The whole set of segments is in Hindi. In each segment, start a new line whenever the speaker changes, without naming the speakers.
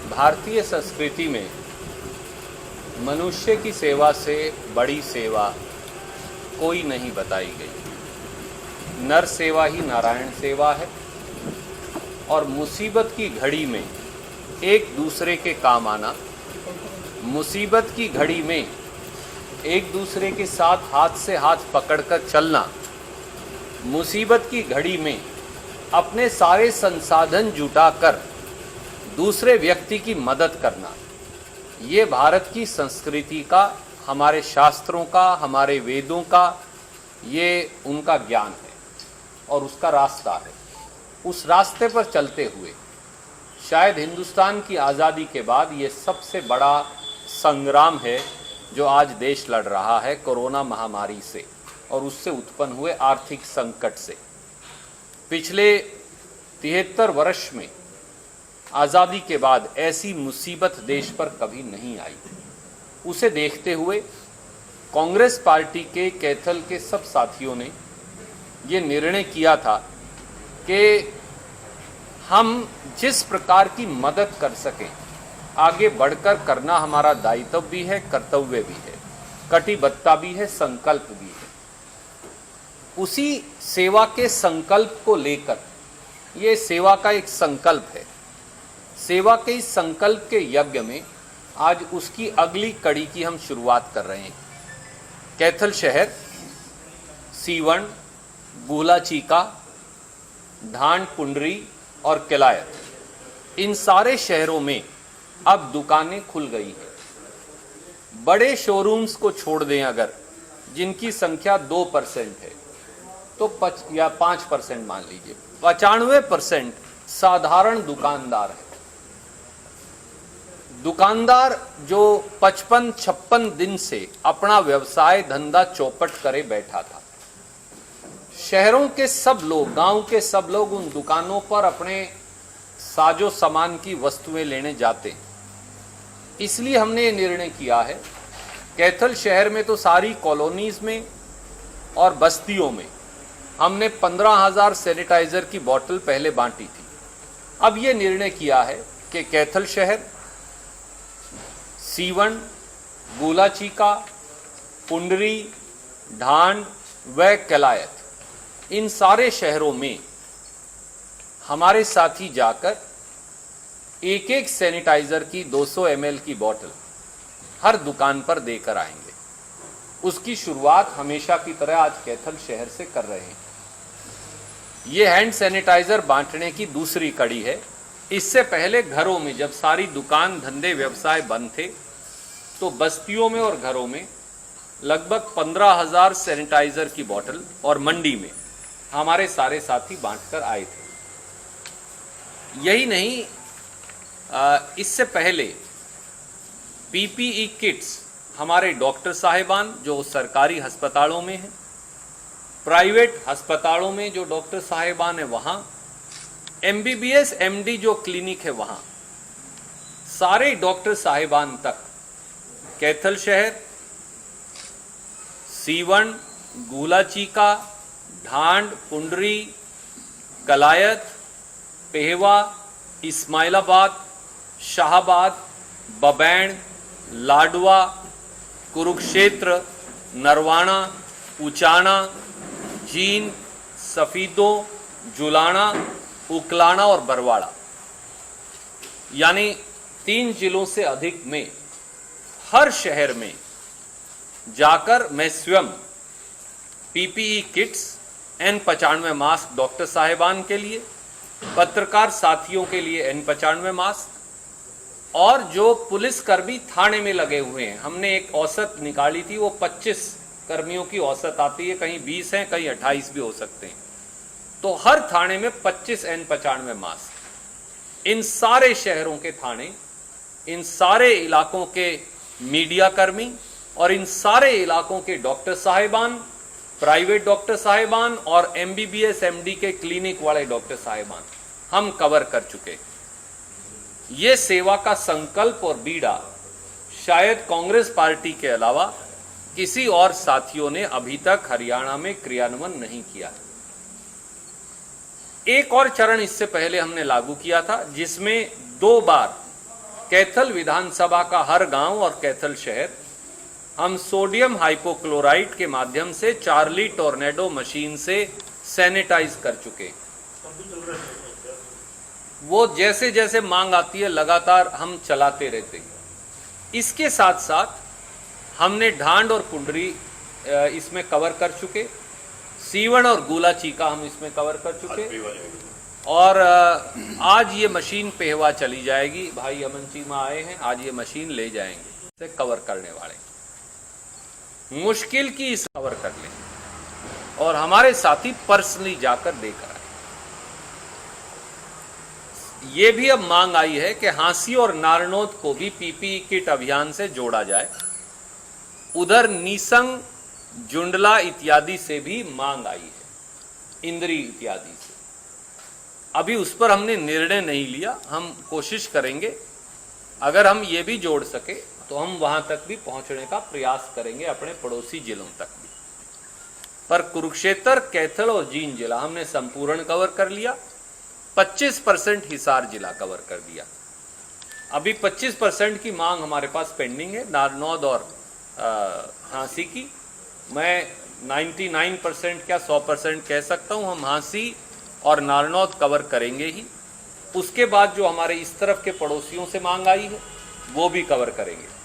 भारतीय संस्कृति में मनुष्य की सेवा से बड़ी सेवा कोई नहीं बताई गई। नर सेवा ही नारायण सेवा है और मुसीबत की घड़ी में एक दूसरे के काम आना, मुसीबत की घड़ी में एक दूसरे के साथ हाथ से हाथ पकड़कर चलना, मुसीबत की घड़ी में अपने सारे संसाधन जुटाकर दूसरे व्यक्ति की मदद करना, ये भारत की संस्कृति का, हमारे शास्त्रों का, हमारे वेदों का, ये उनका ज्ञान है और उसका रास्ता है। उस रास्ते पर चलते हुए शायद हिंदुस्तान की आज़ादी के बाद ये सबसे बड़ा संग्राम है जो आज देश लड़ रहा है कोरोना महामारी से और उससे उत्पन्न हुए आर्थिक संकट से। पिछले 73 वर्ष में आज़ादी के बाद ऐसी मुसीबत देश पर कभी नहीं आई। उसे देखते हुए कांग्रेस पार्टी के कैथल के सब साथियों ने ये निर्णय किया था कि हम जिस प्रकार की मदद कर सकें आगे बढ़कर करना हमारा दायित्व भी है, कर्तव्य भी है, कटिबद्धता भी है, संकल्प भी है। उसी सेवा के संकल्प को लेकर, ये सेवा का एक संकल्प है, सेवा के इस संकल्प के यज्ञ में आज उसकी अगली कड़ी की हम शुरुआत कर रहे हैं। कैथल शहर, सीवण, गुहला चीका, ढांड, पुंडरी और किलायत, इन सारे शहरों में अब दुकानें खुल गई हैं। बड़े शोरूम्स को छोड़ दें अगर, जिनकी संख्या 2% है, तो 5% मान लीजिए, 95% साधारण दुकानदार है। दुकानदार जो 55-56 दिन से अपना व्यवसाय धंधा चौपट करे बैठा था। शहरों के सब लोग, गांव के सब लोग उन दुकानों पर अपने साजो सामान की वस्तुएं लेने जाते हैं। इसलिए हमने ये निर्णय किया है, कैथल शहर में तो सारी कॉलोनीज में और बस्तियों में हमने 15,000 सैनिटाइजर की बोतल पहले बांटी थी। अब ये निर्णय किया है कि कैथल शहर, सीवण, गुहला चीका, पुंडरी, ढांड व किलायत, इन सारे शहरों में हमारे साथी जाकर एक एक सैनिटाइजर की 200 ml की बोतल हर दुकान पर देकर आएंगे। उसकी शुरुआत हमेशा की तरह आज कैथल शहर से कर रहे हैं। ये हैंड सैनिटाइजर बांटने की दूसरी कड़ी है। इससे पहले घरों में जब सारी दुकान, धंधे, व्यवसाय बंद थे, तो बस्तियों में और घरों में लगभग 15,000 सैनिटाइजर की बोतल और मंडी में हमारे सारे साथी बांटकर आए थे। यही नहीं, इससे पहले PPE किट्स हमारे डॉक्टर साहिबान जो सरकारी अस्पतालों में हैं, प्राइवेट अस्पतालों में जो डॉक्टर साहिबान है वहाँ, MBBS MD जो क्लिनिक है वहाँ, सारे डॉक्टर साहिबान तक कैथल शहर, सीवण, गुहला चीका, ढांड, पुंडरी, किलायत, पेहवा, इस्माइलाबाद, शाहाबाद, बबैन, लाडवा, कुरुक्षेत्र, नरवाना, उचाना, जींद, सफीदों, जुलाना, उकलाना और बरवाड़ा, यानी 3 जिलों से अधिक में हर शहर में जाकर मैं स्वयं PPE kits, N95 mask doctor साहिबान के लिए, पत्रकार साथियों के लिए N95 मास्क, और जो पुलिसकर्मी थाने में लगे हुए हैं, हमने एक औसत निकाली थी, वो 25 कर्मियों की औसत आती है, कहीं 20 हैं, कहीं 28 भी हो सकते हैं, तो हर थाने में 25 N95 मास्क। इन सारे शहरों के थाने, इन सारे इलाकों के मीडिया कर्मी और इन सारे इलाकों के डॉक्टर साहिबान, प्राइवेट डॉक्टर साहिबान और MBBS MD के क्लिनिक वाले डॉक्टर साहिबान हम कवर कर चुके। ये सेवा का संकल्प और बीड़ा शायद कांग्रेस पार्टी के अलावा किसी और साथियों ने अभी तक हरियाणा में क्रियान्वयन नहीं किया। एक और चरण इससे पहले हमने लागू किया था, जिसमें 2 बार कैथल विधानसभा का हर गांव और कैथल शहर हम सोडियम हाइपोक्लोराइट के माध्यम से चार्ली टोर्नेडो मशीन से सैनिटाइज कर चुके। वो जैसे जैसे मांग आती है लगातार हम चलाते रहते हैं। इसके साथ साथ हमने ढांड और पुंडरी इसमें कवर कर चुके, सीवण और गोला चीका हम इसमें कवर कर चुके, और आज ये मशीन पेहवा चली जाएगी। भाई अमन चीमा आए हैं, आज ये मशीन ले जाएंगे, इसे कवर करने वाले मुश्किल की इस कवर कर लें, और हमारे साथी पर्सनली जाकर देकर आए। ये भी अब मांग आई है कि हांसी और नारनौद को भी पीपीई किट अभियान से जोड़ा जाए। उधर नीसंग, जुंडला इत्यादि से भी मांग आई है, इंद्री इत्यादि से। अभी उस पर हमने निर्णय नहीं लिया, हम कोशिश करेंगे अगर हम ये भी जोड़ सके तो हम वहां तक भी पहुंचने का प्रयास करेंगे, अपने पड़ोसी जिलों तक भी। पर कुरुक्षेत्र, कैथल और जींद जिला हमने संपूर्ण कवर कर लिया। 25% हिसार जिला कवर कर दिया। अभी 25% की मांग हमारे पास पेंडिंग है, नारनौद और हांसी की। मैं 99% क्या 100% कह सकता हूं, हम हांसी और नारनौद कवर करेंगे ही। उसके बाद जो हमारे इस तरफ के पड़ोसियों से मांग आई है वो भी कवर करेंगे।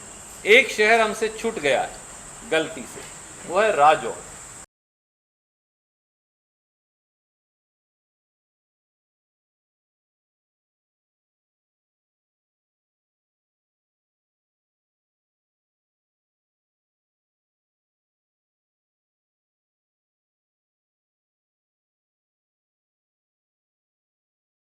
एक शहर हमसे छूट गया है गलती से, वो है राजौर।